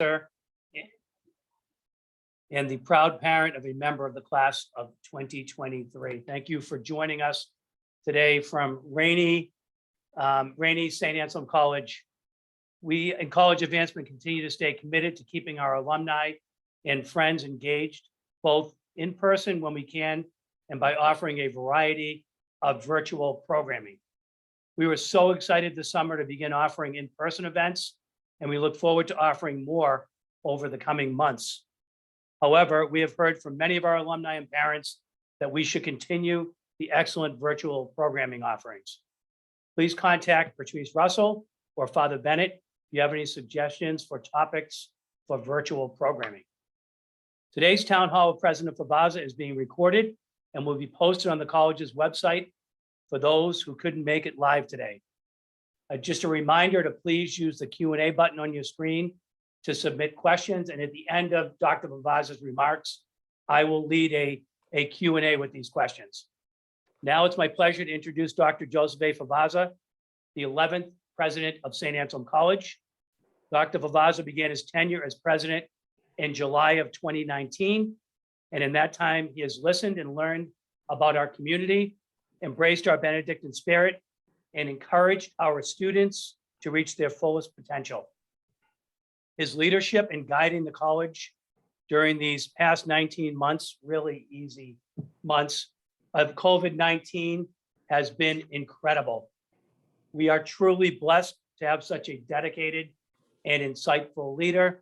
Sir, and the proud parent of a member of the class of 2023. Thank you for joining us today from rainy St. Anselm College. We in College Advancement continue to stay committed to keeping our alumni and friends engaged, both in person when we can and by offering a variety of virtual programming. We were so excited this summer to begin offering in-person events, and we look forward to offering more over the coming months. However, we have heard from many of our alumni and parents that we should continue the excellent virtual programming offerings. Please contact Patrice Russell or Father Bennett if you have any suggestions for topics for virtual programming. Today's Town Hall with President Favazza is being recorded and will be posted on the college's website for those who couldn't make it live today. Just a reminder to please use the Q&A button on your screen to submit questions. And at the end of Dr. Favazza's remarks, I will lead a Q&A with these questions. Now it's my pleasure to introduce Dr. Joseph A. Favazza, the 11th president of St. Anselm College. Dr. Favazza began his tenure as president in July of 2019. And in that time, he has listened and learned about our community, embraced our Benedictine spirit, and encouraged our students to reach their fullest potential. His leadership in guiding the college during these past 19 months, really easy months of COVID-19, has been incredible. We are truly blessed to have such a dedicated and insightful leader.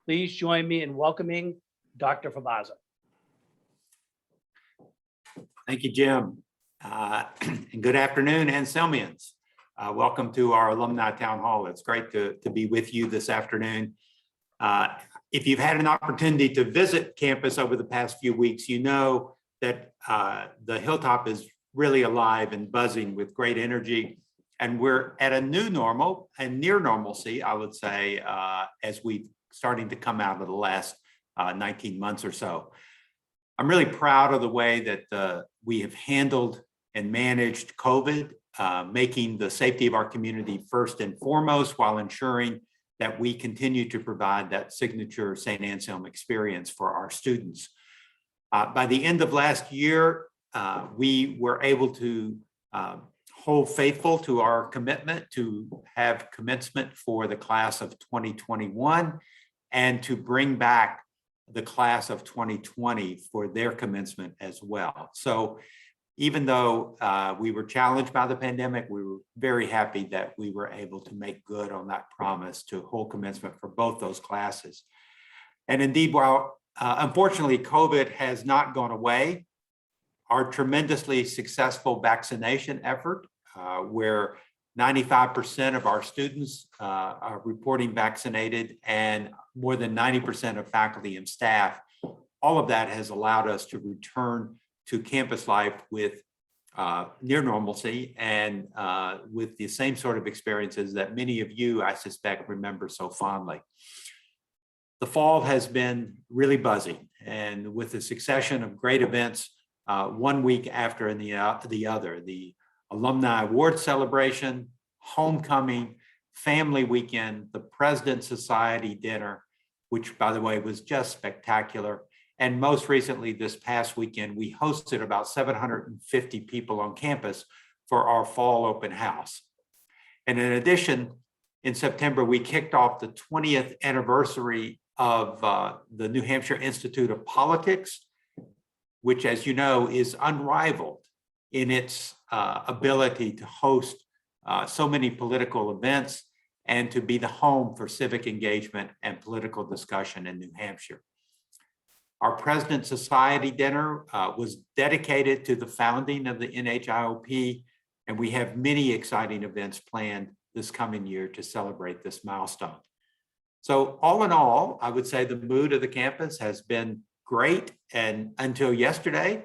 Please join me in welcoming Dr. Favazza. Thank you, Jim. And good afternoon, Anselmians. Welcome to our Alumni Town Hall. It's great to be with you this afternoon. If you've had an opportunity to visit campus over the past few weeks, you know that the Hilltop is really alive and buzzing with great energy. And we're at a new normal and near normalcy, I would say, as we're starting to come out of the last 19 months or so. I'm really proud of the way that we have handled and managed COVID, making the safety of our community first and foremost, while ensuring that we continue to provide that signature St. Anselm experience for our students. By the end of last year, we were able to hold faithful to our commitment to have commencement for the class of 2021 and to bring back the class of 2020 for their commencement as well. So even though we were challenged by the pandemic, we were very happy that we were able to make good on that promise to hold commencement for both those classes. And indeed, while unfortunately COVID has not gone away, our tremendously successful vaccination effort, where 95% of our students are reporting vaccinated and more than 90% of faculty and staff, all of that has allowed us to return to campus life with near normalcy and with the same sort of experiences that many of you, I suspect, remember so fondly. The fall has been really buzzing, and with a succession of great events, one week after the other, the Alumni Award Celebration, Homecoming, Family Weekend, the President's Society Dinner, which, by the way, was just spectacular. And most recently, this past weekend, we hosted about 750 people on campus for our fall open house. And in addition, in September, we kicked off the 20th anniversary of the New Hampshire Institute of Politics, which, as you know, is unrivaled in its ability to host so many political events and to be the home for civic engagement and political discussion in New Hampshire. Our President's Society Dinner was dedicated to the founding of the NHIOP, and we have many exciting events planned this coming year to celebrate this milestone. So all in all, I would say the mood of the campus has been great, and until yesterday,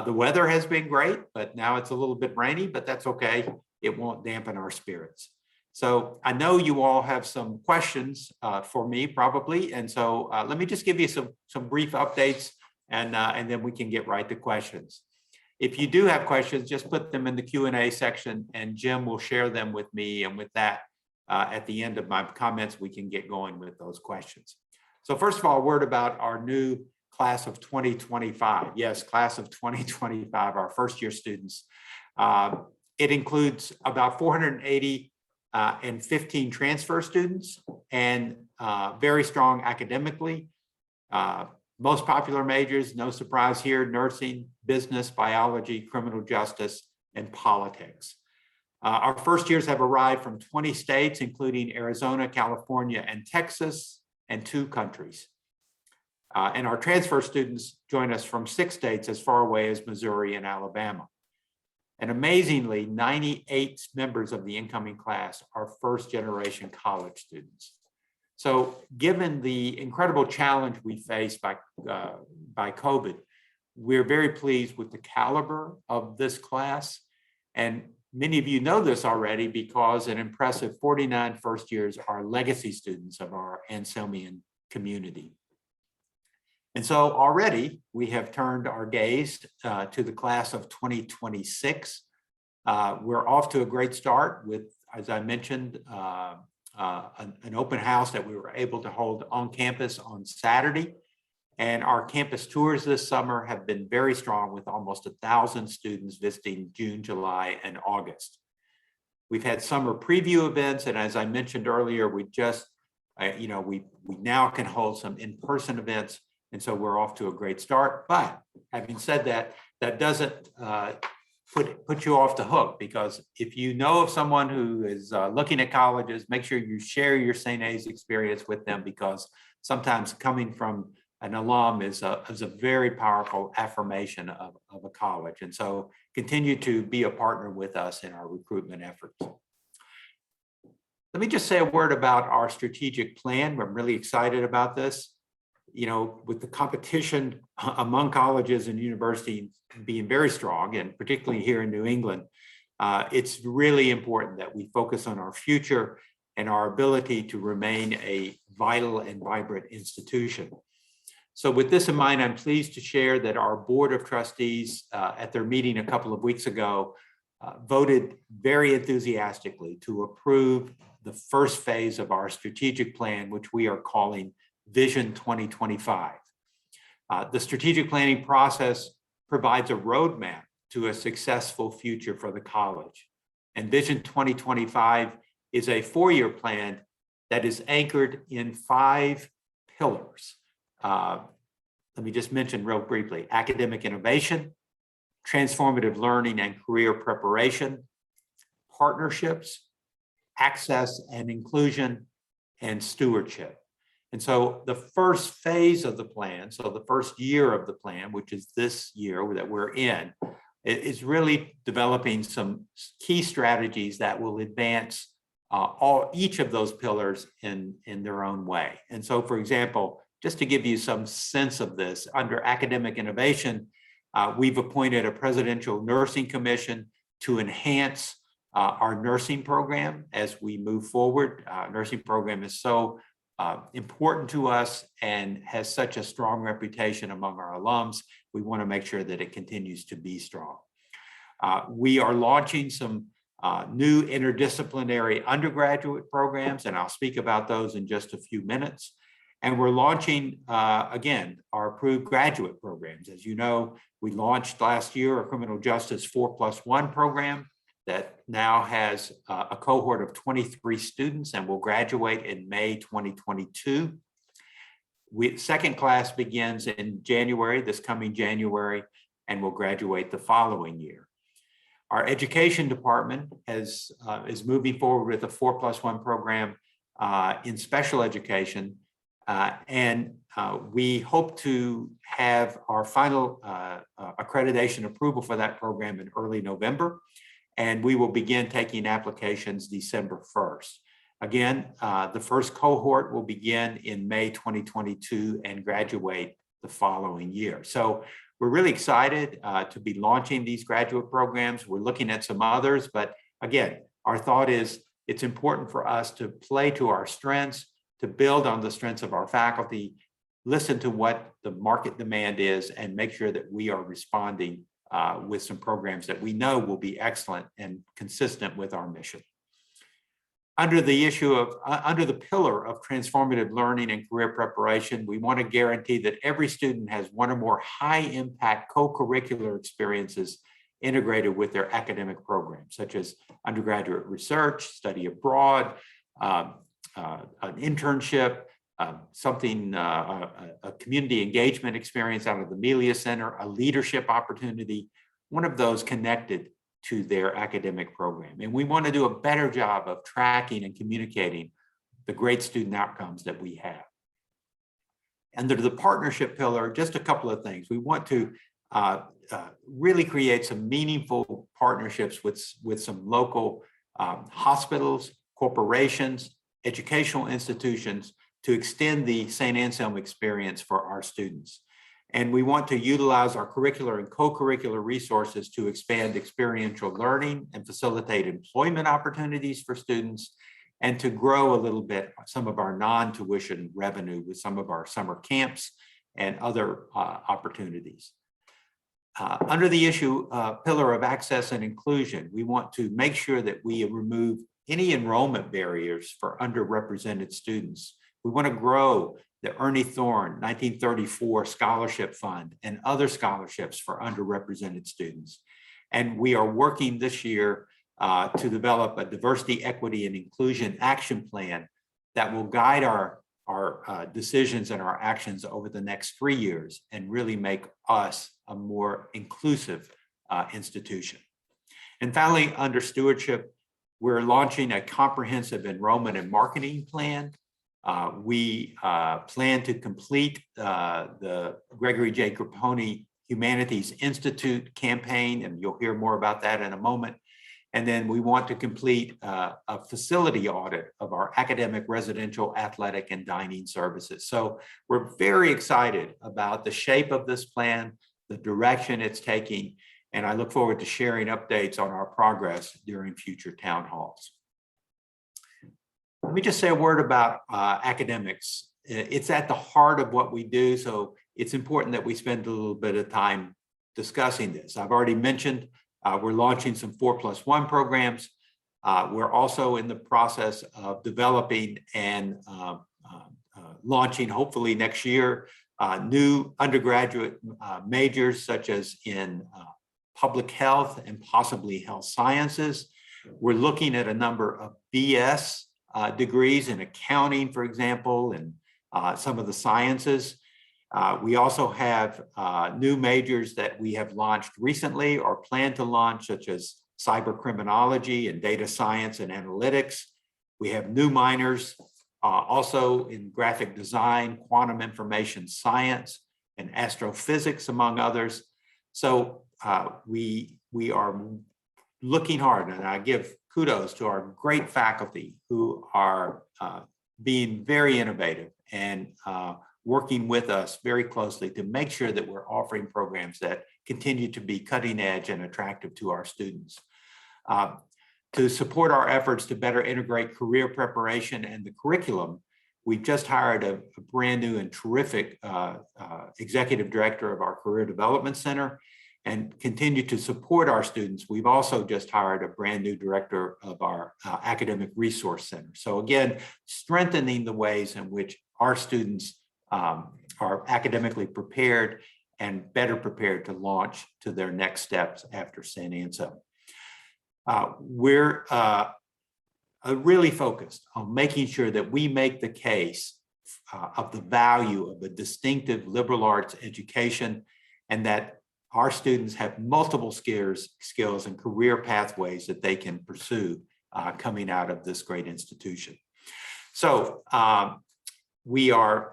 the weather has been great, but now it's a little bit rainy, but that's okay. It won't dampen our spirits. So I know you all have some questions for me probably. And so let me just give you some brief updates and then we can get right to questions. If you do have questions, just put them in the Q&A section and Jim will share them with me. And with that, at the end of my comments, we can get going with those questions. So first of all, a word about our new class of 2025. Yes, class of 2025, our first year students. It includes about 480 and 15 transfer students, and very strong academically. Most popular majors, no surprise here, nursing, business, biology, criminal justice, and politics. Our first years have arrived from 20 states, including Arizona, California, and Texas, and 2 countries. And our transfer students join us from 6 states as far away as Missouri and Alabama. And amazingly, 98 members of the incoming class are first-generation college students. So given the incredible challenge we faced by COVID, we're very pleased with the caliber of this class. And many of you know this already because an impressive 49 first years are legacy students of our Anselmian community. And so already we have turned our gaze to the class of 2026. We're off to a great start with, as I mentioned, an open house that we were able to hold on campus on Saturday. And our campus tours this summer have been very strong, with almost 1,000 students visiting June, July, and August. We've had summer preview events, and as I mentioned earlier, we just, we now can hold some in-person events, and so we're off to a great start. But having said that, that doesn't put you off the hook, because if you know of someone who is looking at colleges, make sure you share your St. A's experience with them, because sometimes coming from an alum is a very powerful affirmation of a college. And so continue to be a partner with us in our recruitment efforts. Let me just say a word about our strategic plan. We're really excited about this. With the competition among colleges and universities being very strong, and particularly here in New England, it's really important that we focus on our future and our ability to remain a vital and vibrant institution. So with this in mind, I'm pleased to share that our Board of Trustees at their meeting a couple of weeks ago voted very enthusiastically to approve the first phase of our strategic plan, which we are calling Vision 2025. The strategic planning process provides a roadmap to a successful future for the college. And Vision 2025 is a 4-year plan that is anchored in 5 pillars. Let me just mention real briefly: academic innovation, transformative learning and career preparation, partnerships, access and inclusion, and stewardship. And so the first phase of the plan, so the first year of the plan, which is this year that we're in, is really developing some key strategies that will advance each of those pillars in their own way. And so, for example, just to give you some sense of this, under academic innovation, we've appointed a presidential nursing commission to enhance our nursing program as we move forward. Nursing program is so important to us and has such a strong reputation among our alums. We want to make sure that it continues to be strong. We are launching some new interdisciplinary undergraduate programs, and I'll speak about those in just a few minutes. And we're launching, again, our approved graduate programs. As you know, we launched last year a criminal justice 4+1 program that now has a cohort of 23 students and will graduate in May 2022. Second class begins in January, this coming January, and will graduate the following year. Our education department is moving forward with a 4+1 program in special education. And we hope to have our final accreditation approval for that program in early November, and we will begin taking applications December 1st. Again, the first cohort will begin in May 2022 and graduate the following year. So we're really excited to be launching these graduate programs. We're looking at some others, but again, our thought is it's important for us to play to our strengths, to build on the strengths of our faculty, listen to what the market demand is, and make sure that we are responding with some programs that we know will be excellent and consistent with our mission. Under the under the pillar of transformative learning and career preparation, we want to guarantee that every student has one or more high-impact co-curricular experiences integrated with their academic programs, such as undergraduate research, study abroad, an internship, a community engagement experience out of the Melia Center, a leadership opportunity, one of those connected to their academic program. And we want to do a better job of tracking and communicating the great student outcomes that we have. Under the partnership pillar, just a couple of things. We want to really create some meaningful partnerships with some local hospitals, corporations, educational institutions to extend the St. Anselm experience for our students. And we want to utilize our curricular and co-curricular resources to expand experiential learning and facilitate employment opportunities for students, and to grow a little bit some of our non-tuition revenue with some of our summer camps and other opportunities. Under the pillar of access and inclusion, we want to make sure that we remove any enrollment barriers for underrepresented students. We want to grow the Ernie Thorne 1934 Scholarship Fund and other scholarships for underrepresented students. And we are working this year to develop a diversity, equity, and inclusion action plan that will guide our decisions and our actions over the next 3 years and really make us a more inclusive institution. And finally, under stewardship, we're launching a comprehensive enrollment and marketing plan. We plan to complete the Gregory J. Grapponi Humanities Institute campaign, and you'll hear more about that in a moment. And then we want to complete a facility audit of our academic, residential, athletic, and dining services. So we're very excited about the shape of this plan, the direction it's taking, and I look forward to sharing updates on our progress during future town halls. Let me just say a word about academics. It's at the heart of what we do, so it's important that we spend a little bit of time discussing this. I've already mentioned we're launching some 4+1 programs. We're also in the process of developing and launching, hopefully next year, new undergraduate majors such as in public health and possibly health sciences. We're looking at a number of BS degrees in accounting, for example, and some of the sciences. We also have new majors that we have launched recently or plan to launch, such as cyber criminology and data science and analytics. We have new minors also in graphic design, quantum information science, and astrophysics, among others. So we are looking hard, and I give kudos to our great faculty who are being very innovative and working with us very closely to make sure that we're offering programs that continue to be cutting edge and attractive to our students. To support our efforts to better integrate career preparation and the curriculum, we've just hired a brand new and terrific executive director of our Career Development Center and continue to support our students. We've also just hired a brand new director of our Academic Resource Center. So again, strengthening the ways in which our students are academically prepared and better prepared to launch to their next steps after St. Anselm. We're really focused on making sure that we make the case of the value of a distinctive liberal arts education, and that our students have multiple skills and career pathways that they can pursue coming out of this great institution. So we're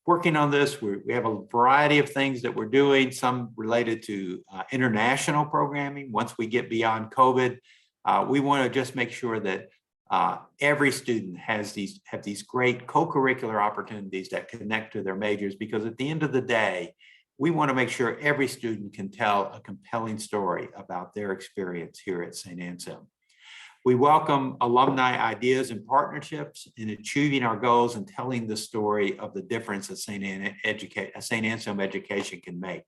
working on this. We have a variety of things that we're doing, some related to international programming. Once we get beyond COVID, we want to just make sure that every student have these great co-curricular opportunities that connect to their majors, because at the end of the day, we want to make sure every student can tell a compelling story about their experience here at St. Anselm. We welcome alumni ideas and partnerships in achieving our goals and telling the story of the difference that St. Anselm education can make.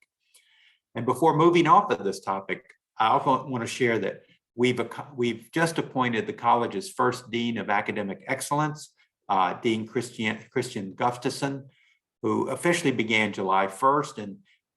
And before moving off of this topic, I also want to share that We've just appointed the college's first Dean of Academic Excellence, Dean Christian Gustafson, who officially began July 1st.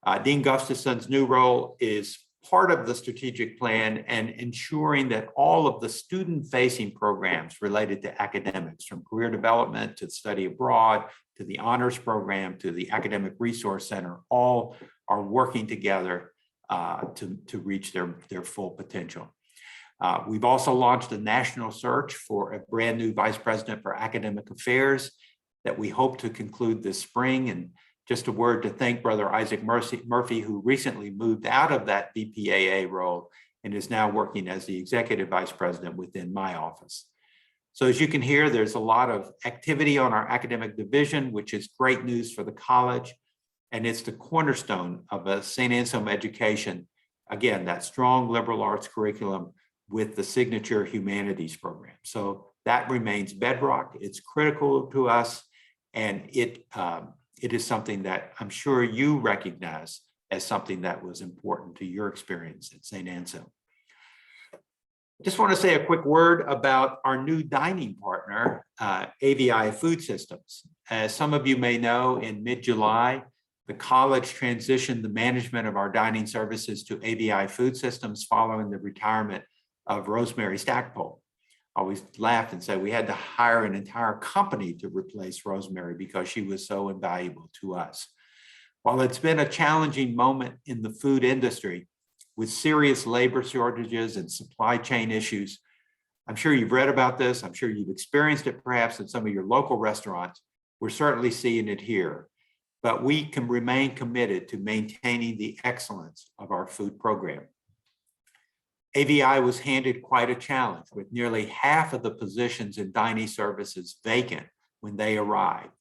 And Dean Gustafson's new role is part of the strategic plan and ensuring that all of the student-facing programs related to academics, from career development to study abroad, to the honors program, to the academic resource center, all are working together to reach their full potential. We've also launched a national search for a brand new vice president for academic affairs that we hope to conclude this spring. And just a word to thank Brother Isaac Murphy, who recently moved out of that BPAA role and is now working as the executive vice president within my office. So as you can hear, there's a lot of activity on our academic division, which is great news for the college. And it's the cornerstone of a St. Anselm education. Again, that strong liberal arts curriculum with the signature humanities program. So that remains bedrock. It's critical to us. And it is something that I'm sure you recognize as something that was important to your experience at St. Anselm. Just want to say a quick word about our new dining partner, AVI Food Systems. As some of you may know, in mid-July, the college transitioned the management of our dining services to AVI Food Systems following the retirement of Rosemary Stackpole. I always laughed and said we had to hire an entire company to replace Rosemary because she was so invaluable to us. While it's been a challenging moment in the food industry with serious labor shortages and supply chain issues, I'm sure you've read about this. I'm sure you've experienced it perhaps in some of your local restaurants. We're certainly seeing it here, but we can remain committed to maintaining the excellence of our food program. AVI was handed quite a challenge, with nearly half of the positions in dining services vacant when they arrived,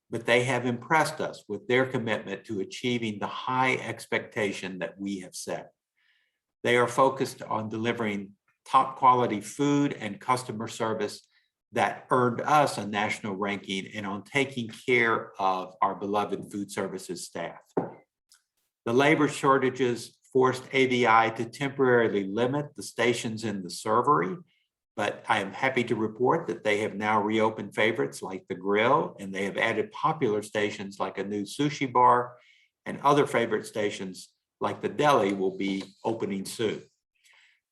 but they have impressed us with their commitment to achieving the high expectation that we have set. They are focused on delivering top quality food and customer service that earned us a national ranking and on taking care of our beloved food services staff. The labor shortages forced AVI to temporarily limit the stations in the servery, but I am happy to report that they have now reopened favorites like the grill, and they have added popular stations like a new sushi bar, and other favorite stations like the deli will be opening soon.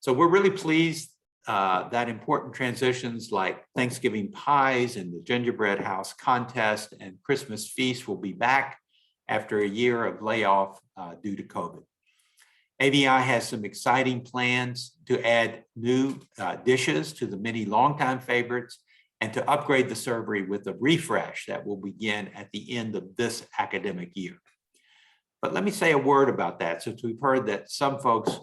So we're really pleased that important transitions like Thanksgiving pies and the gingerbread house contest and Christmas feast will be back after a year of layoff due to COVID. AVI has some exciting plans to add new dishes to the many longtime favorites and to upgrade the servery with a refresh that will begin at the end of this academic year. But let me say a word about that, since we've heard that some folks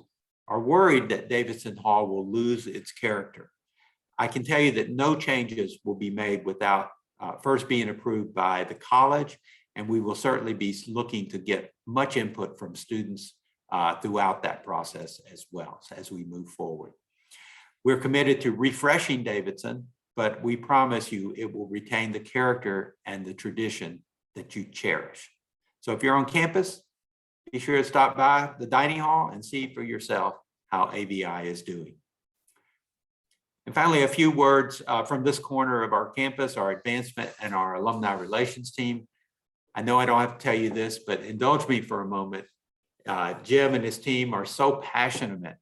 are worried that Davidson Hall will lose its character. I can tell you that no changes will be made without first being approved by the college, and we will certainly be looking to get much input from students throughout that process as well as we move forward. We're committed to refreshing Davidson, but we promise you it will retain the character and the tradition that you cherish. So if you're on campus, be sure to stop by the dining hall and see for yourself how AVI is doing. And finally, a few words from this corner of our campus, our advancement and our alumni relations team. I know I don't have to tell you this, but indulge me for a moment. Jim and his team are so passionate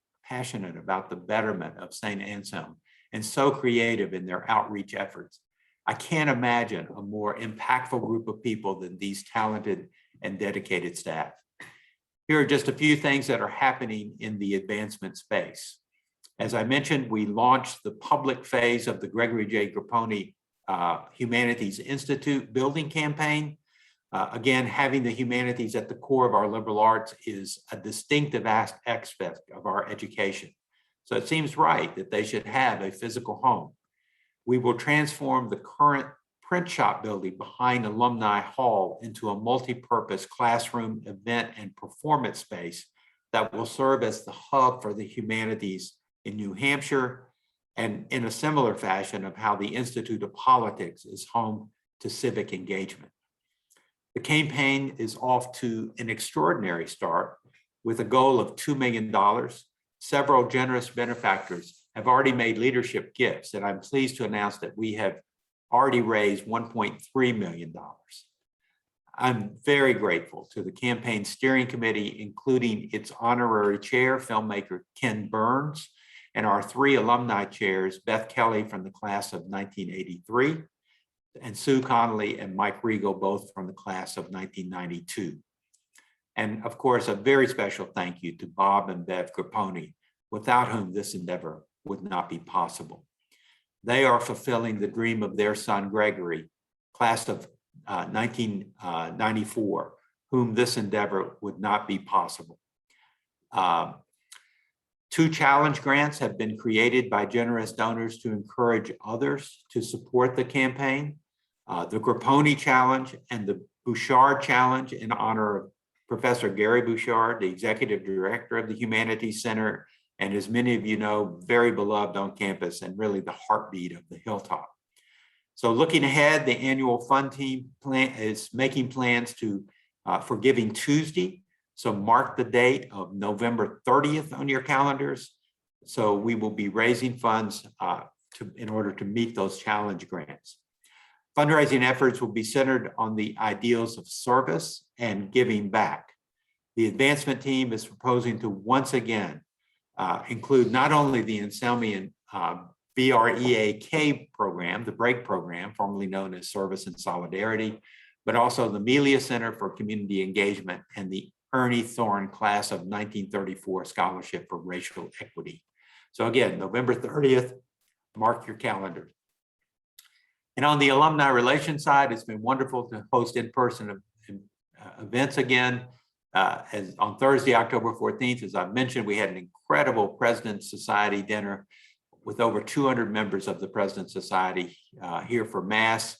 about the betterment of St. Anselm and so creative in their outreach efforts. I can't imagine a more impactful group of people than these talented and dedicated staff. Here are just a few things that are happening in the advancement space. As I mentioned, we launched the public phase of the Gregory J. Grapponi Humanities Institute building campaign. Again, having the humanities at the core of our liberal arts is a distinctive aspect of our education. So it seems right that they should have a physical home. We will transform the current print shop building behind Alumni Hall into a multi-purpose classroom, event, and performance space that will serve as the hub for the humanities in New Hampshire, and in a similar fashion of how the Institute of Politics is home to civic engagement. The campaign is off to an extraordinary start with a goal of $2 million several generous benefactors have already made leadership gifts, and I'm pleased to announce that we have already raised $1.3 million. I'm very grateful to the campaign steering committee, including its honorary chair, filmmaker Ken Burns, and our 3 alumni chairs, Beth Kelly from the class of 1983, and Sue Connolly and Mike Regal, both from the class of 1992. And of course, a very special thank you to Bob and Bev Grapponi, without whom this endeavor would not be possible. They are fulfilling the dream of their son, Gregory, class of 1994, whom this endeavor would not be possible. 2 challenge grants have been created by generous donors to encourage others to support the campaign. The Grapponi Challenge and the Bouchard Challenge in honor of Professor Gary Bouchard, the Executive Director of the Humanities Center, and as many of you know, very beloved on campus and really the heartbeat of the Hilltop. So looking ahead, the annual fund team is making plans for Giving Tuesday. So mark the date of November 30th on your calendars. So we will be raising funds in order to meet those challenge grants. Fundraising efforts will be centered on the ideals of service and giving back. The advancement team is proposing to once again include not only the Anselmian BREAK program, the BREAK program, formerly known as Service and Solidarity, but also the Melia Center for Community Engagement and the Ernie Thorne Class of 1934 Scholarship for Racial Equity. So again, November 30th, mark your calendar. And on the Alumni Relations side, it's been wonderful to host in-person events again. As on Thursday, October 14th, as I mentioned, we had an incredible President's Society dinner with over 200 members of the President's Society here for Mass,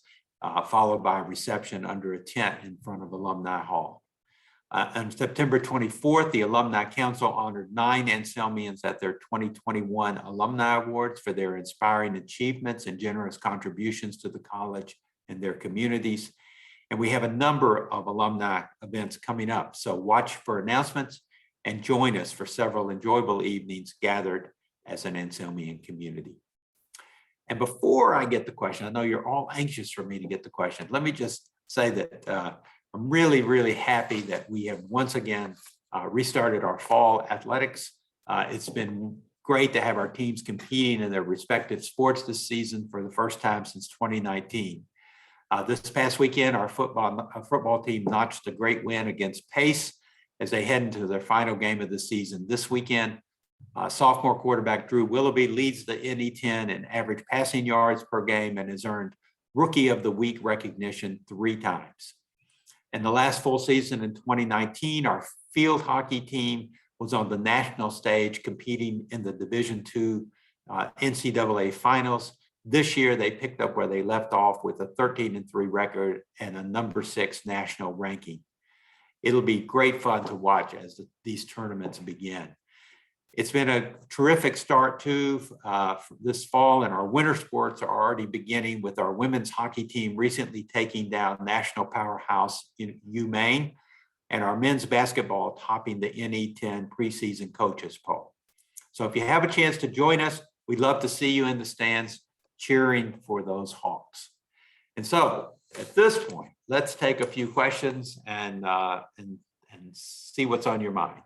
followed by a reception under a tent in front of Alumni Hall. On September 24th, the Alumni Council honored 9 Anselmians at their 2021 Alumni Awards for their inspiring achievements and generous contributions to the college and their communities. And we have a number of alumni events coming up. So watch for announcements and join us for several enjoyable evenings gathered as an Anselmian community. And before I get the question, I know you're all anxious for me to get the question. Let me just say that I'm really, really happy that we have once again restarted our fall athletics. It's been great to have our teams competing in their respective sports this season for the first time since 2019. This past weekend, our football team notched a great win against Pace as they head into their final game of the season. This weekend, sophomore quarterback Drew Willoughby leads the NE10 in average passing yards per game and has earned Rookie of the Week recognition 3 times. In the last full season in 2019, our field hockey team was on the national stage competing in the Division II NCAA finals. This year, they picked up where they left off with a 13-3 record and a number 6 national ranking. It'll be great fun to watch as these tournaments begin. It's been a terrific start too this fall, and our winter sports are already beginning with our women's hockey team recently taking down national powerhouse in UMaine, and our men's basketball topping the NE10 preseason coaches poll. So if you have a chance to join us, we'd love to see you in the stands cheering for those Hawks. And so at this point, let's take a few questions and see what's on your mind.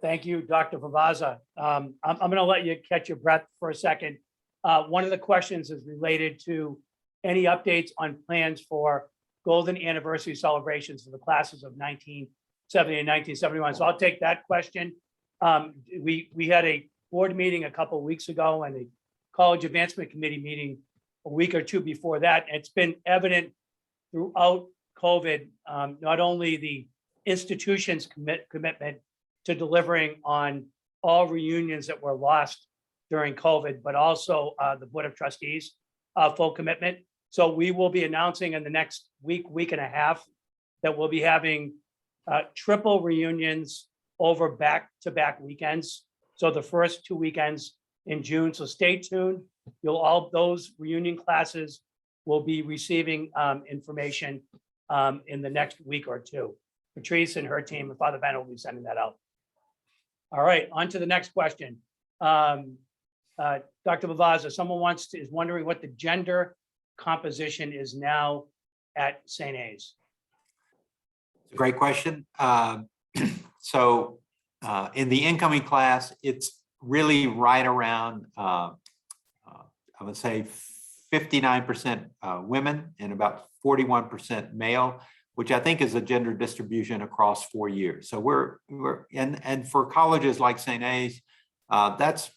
Thank you, Dr. Favazza. I'm going to let you catch your breath for a second. One of the questions is related to any updates on plans for golden anniversary celebrations for the classes of 1970 and 1971. So I'll take that question. We had a board meeting a couple of weeks ago and a college advancement committee meeting a week or two before that. It's been evident throughout COVID, not only the institution's commitment to delivering on all reunions that were lost during COVID, but also the Board of Trustees full commitment. So we will be announcing in the next week and a half that we'll be having triple reunions over back-to-back weekends. So the first 2 weekends in June. So stay tuned. Those reunion classes will be receiving information in the next week or two. Patrice and her team and Father Ben will be sending that out. All right, on to the next question. Dr. Favazza, someone is wondering what the gender composition is now at St. A's. Great question. So in the incoming class, it's really right around, I would say 59% women and about 41% male, which I think is a gender distribution across 4 years. So and for colleges like St. A's, that's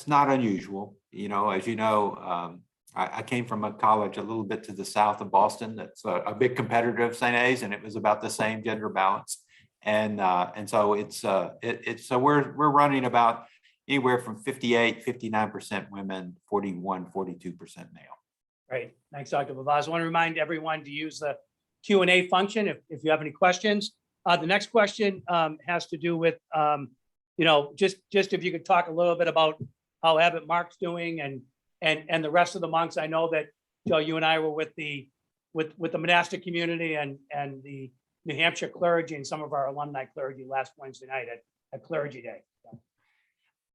not unusual. You know, as you know, I came from a college a little bit to the south of Boston. That's a big competitor of St. A's, and it was about the same gender balance. And so so we're running about anywhere from 59% women, 42% male. Great, thanks, Dr. Favazza. I want to remind everyone to use the Q&A function if you have any questions. The next question has to do with, just if you could talk a little bit about how Abbot Mark's doing and the rest of the monks. I know that, Joe, you and I were with the monastic community and the New Hampshire clergy and some of our alumni clergy last Wednesday night at Clergy Day.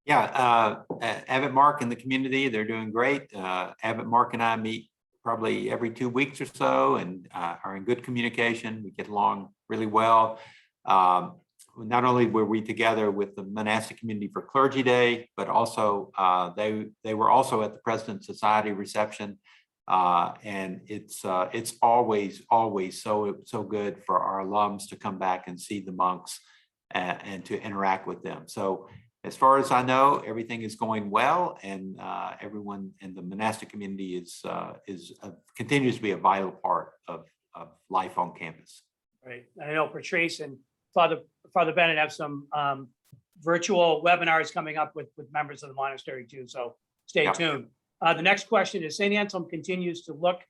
Yeah, Abbot Mark and the community, they're doing great. Abbot Mark and I meet probably every 2 weeks or so and are in good communication. We get along really well. Not only were we together with the monastic community for Clergy Day, but also they were also at the President Society reception. And it's always so good for our alums to come back and see the monks and to interact with them. So as far as I know, everything is going well, and everyone in the monastic community continues to be a vital part of life on campus. Right. I know Patrice and Father Bennett have some virtual webinars coming up with members of the monastery too. So stay tuned. The next question is, St. Anselm continues to look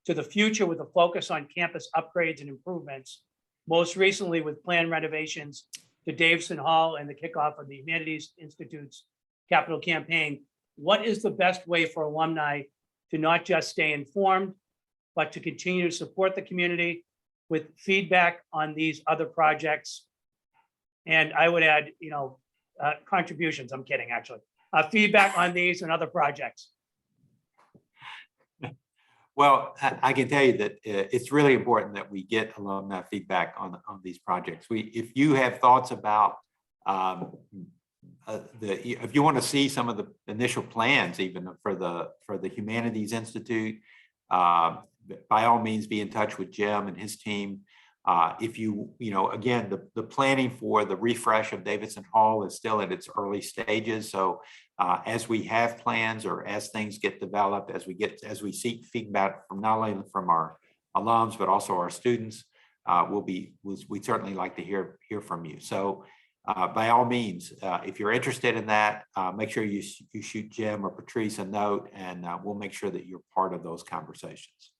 to the future with a focus on campus upgrades and improvements, most recently with planned renovations to Davison Hall and the kickoff of the Humanities Institute's capital campaign. What is the best way for alumni to not just stay informed, but to continue to support the community with feedback on these other projects? And I would add, contributions. I'm kidding, actually. Feedback on these and other projects. Well, I can tell you that it's really important that we get alumni feedback on these projects. If you have thoughts about if you want to see some of the initial plans, even for the Humanities Institute, by all means, be in touch with Jim and his team. If again, the planning for the refresh of Davison Hall is still at its early stages. So as we have plans or as things get developed, as we seek feedback from not only from our alums, but also our students, we'd certainly like to hear from you. So by all means, if you're interested in that, make sure you shoot Jim or Patrice a note, and we'll make sure that you're part of those conversations.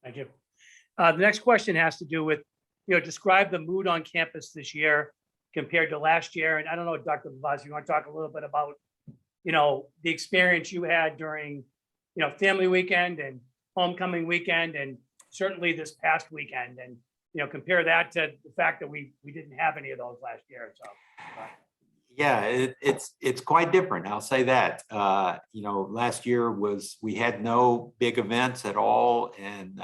Thank you. The next question has to do with, describe the mood on campus this year compared to last year. And I don't know, Dr. Favazza, you want to talk a little bit about, the experience you had during, family weekend and homecoming weekend, and certainly this past weekend, and, compare that to the fact that we didn't have any of those last year. So. Yeah, it's quite different. I'll say that. Last year we had no big events at all, and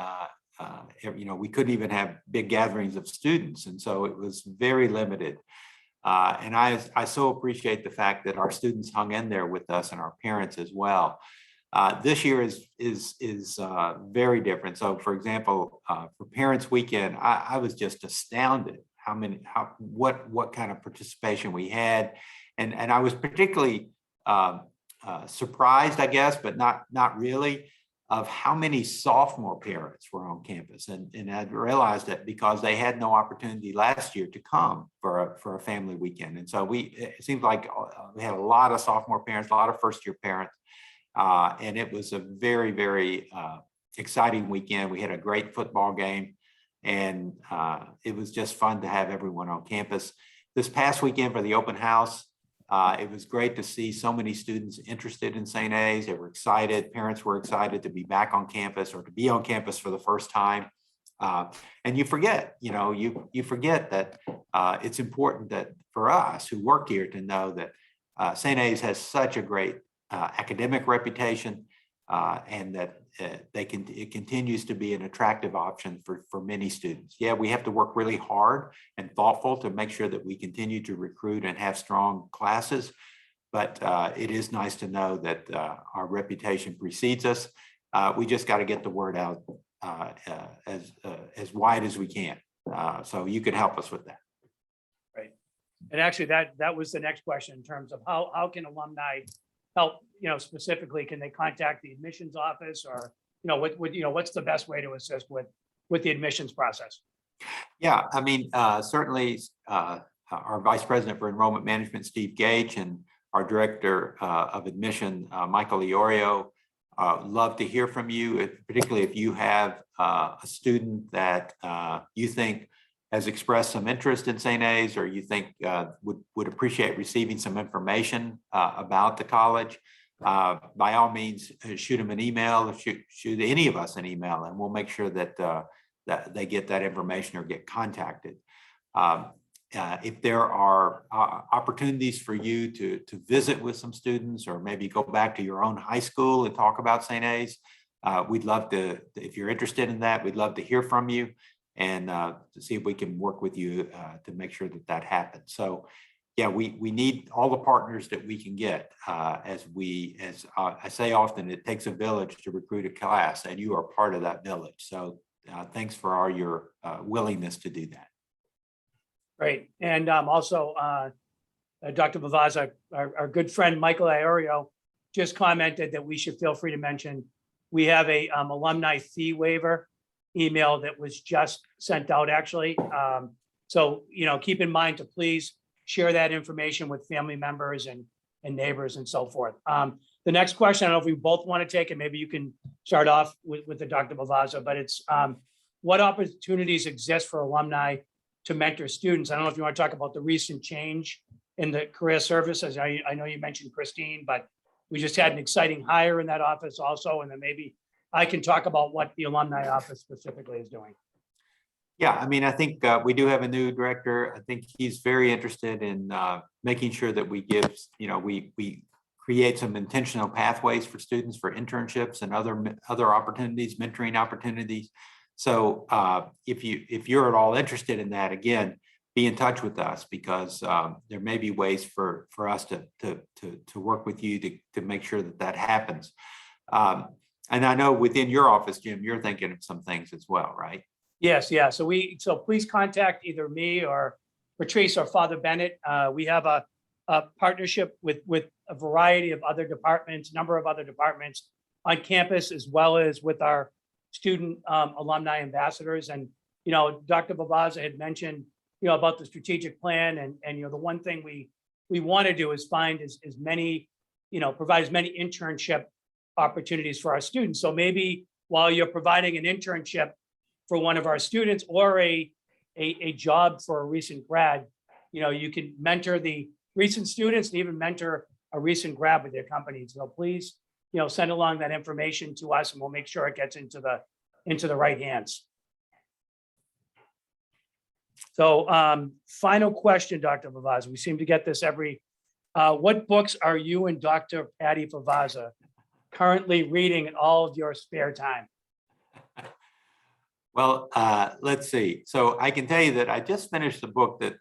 we couldn't even have big gatherings of students, and so it was very limited. And I so appreciate the fact that our students hung in there with us, and our parents as well. This year is very different. So, for example, for Parents Weekend, I was just astounded what kind of participation we had, and I was particularly surprised, I guess, but not really, of how many sophomore parents were on campus, and I realized that because they had no opportunity last year to come for a family weekend, and so it seems like we had a lot of sophomore parents, a lot of first-year parents, and it was a very, very exciting weekend. We had a great football game, and it was just fun to have everyone on campus. This past weekend for the open house, it was great to see so many students interested in St. A's. They were excited. Parents were excited to be back on campus or to be on campus for the first time. And you forget, you forget that it's important that for us who work here to know that St. A's has such a great academic reputation, and that it continues to be an attractive option for many students. Yeah, we have to work really hard and thoughtful to make sure that we continue to recruit and have strong classes. But it is nice to know that our reputation precedes us. We just got to get the word out as wide as we can. So you can help us with that. Right. And actually, that was the next question in terms of how can alumni help, specifically, can they contact the admissions office, or, what's the best way to assist with the admissions process? Yeah, I mean, certainly our Vice President for Enrollment Management, Steve Gage, and our Director of Admission, Michael Iorio, love to hear from you, particularly if you have a student that you think has expressed some interest in St. A's, or you think would appreciate receiving some information about the college. By all means, shoot them an email, shoot any of us an email, and we'll make sure that that they get that information or get contacted. If there are opportunities for you to visit with some students, or maybe go back to your own high school and talk about St. A's, we'd love to, if you're interested in that, we'd love to hear from you, and to see if we can work with you to make sure that happens. So yeah, we need all the partners that we can get, as I say often, it takes a village to recruit a class, and you are part of that village. So thanks for all your willingness to do that. Great. And also, Dr. Favazza, our good friend Michael Iorio just commented that we should feel free to mention we have a alumni fee waiver email that was just sent out, actually. So, keep in mind to please share that information with family members and neighbors and so forth. The next question, I don't know if we both want to take it, maybe you can start off with the Dr. Favazza, but it's what opportunities exist for alumni to mentor students? I don't know if you want to talk about the recent change in the career services. I know you mentioned Christine, but we just had an exciting hire in that office also. And then maybe I can talk about what the alumni office specifically is doing. Yeah, I mean, I think we do have a new director. I think he's very interested in making sure that we give, we create some intentional pathways for students for internships and other opportunities, mentoring opportunities. So if you're at all interested in that, again, be in touch with us, because there may be ways for us to work with you to make sure that happens. And I know within your office, Jim, you're thinking of some things as well, right? Yes, yeah. So please contact either me or Patrice or Father Bennett. We have a partnership with a variety of other departments, number of other departments on campus, as well as with our student alumni ambassadors. And, Dr. Favazza had mentioned, about the strategic plan, and the one thing we want to do is find as many, provide as many internship opportunities for our students. So maybe while you're providing an internship for one of our students, or a job for a recent grad, you can mentor the recent students and even mentor a recent grad with their company. So please, send along that information to us, and we'll make sure it gets into the right hands. So final question, Dr. Favazza. We seem to get this what books are you and Dr. Patty Favazza currently reading in all of your spare time? Well, let's see. So I can tell you that I just finished the book that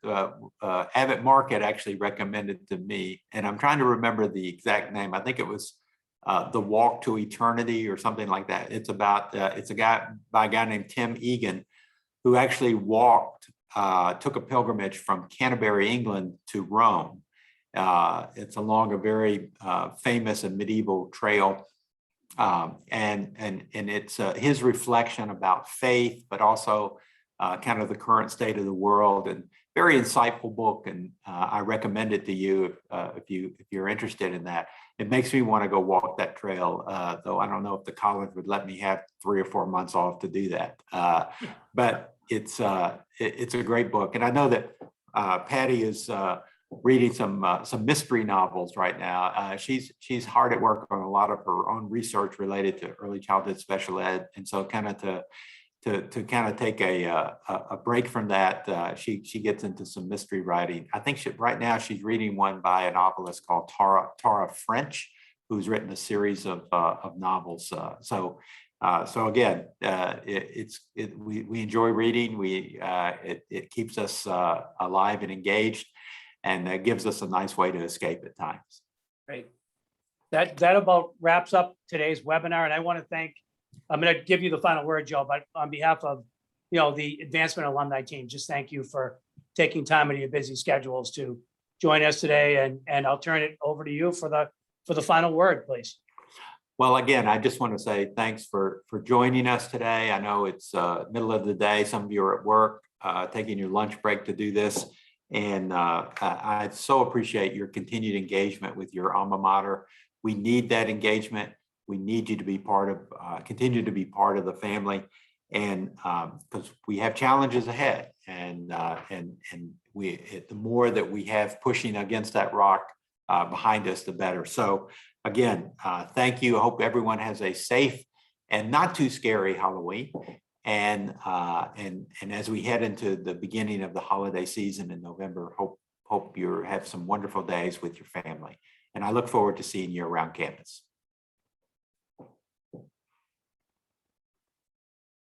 Abbott Market actually recommended to me, and I'm trying to remember the exact name. I think it was The Walk to Eternity or something like that. It's about it's a guy named Tim Egan, who actually took a pilgrimage from Canterbury, England to Rome. It's along a very famous and medieval trail. And it's his reflection about faith, but also kind of the current state of the world, and very insightful book. And I recommend it to you if you're interested in that. It makes me want to go walk that trail, though I don't know if the college would let me have 3 or 4 months off to do that. But it's a great book, and I know that Patty is reading some mystery novels right now. She's hard at work on a lot of her own research related to early childhood special ed, and so kind of to kind of take a break from that. She gets into some mystery writing. I think right now she's reading one by a novelist called Tara French, who's written a series of novels. So again, we enjoy reading. It keeps us alive and engaged, and gives us a nice way to escape at times. Great. That about wraps up today's webinar, and I want to thank, I'm going to give you the final word, Joe, but on behalf of, the Advancement Alumni team, just thank you for taking time out of your busy schedules to join us today, and I'll turn it over to you for the final word, please. Well, again, I just want to say thanks for joining us today. I know it's middle of the day. Some of you are at work, taking your lunch break to do this. And I so appreciate your continued engagement with your alma mater. We need that engagement. We need you to be continue to be part of the family. And because we have challenges ahead, and the more that we have pushing against that rock behind us, the better. So again, thank you. I hope everyone has a safe and not too scary Halloween. And as we head into the beginning of the holiday season in November, hope you have some wonderful days with your family. And I look forward to seeing you around campus.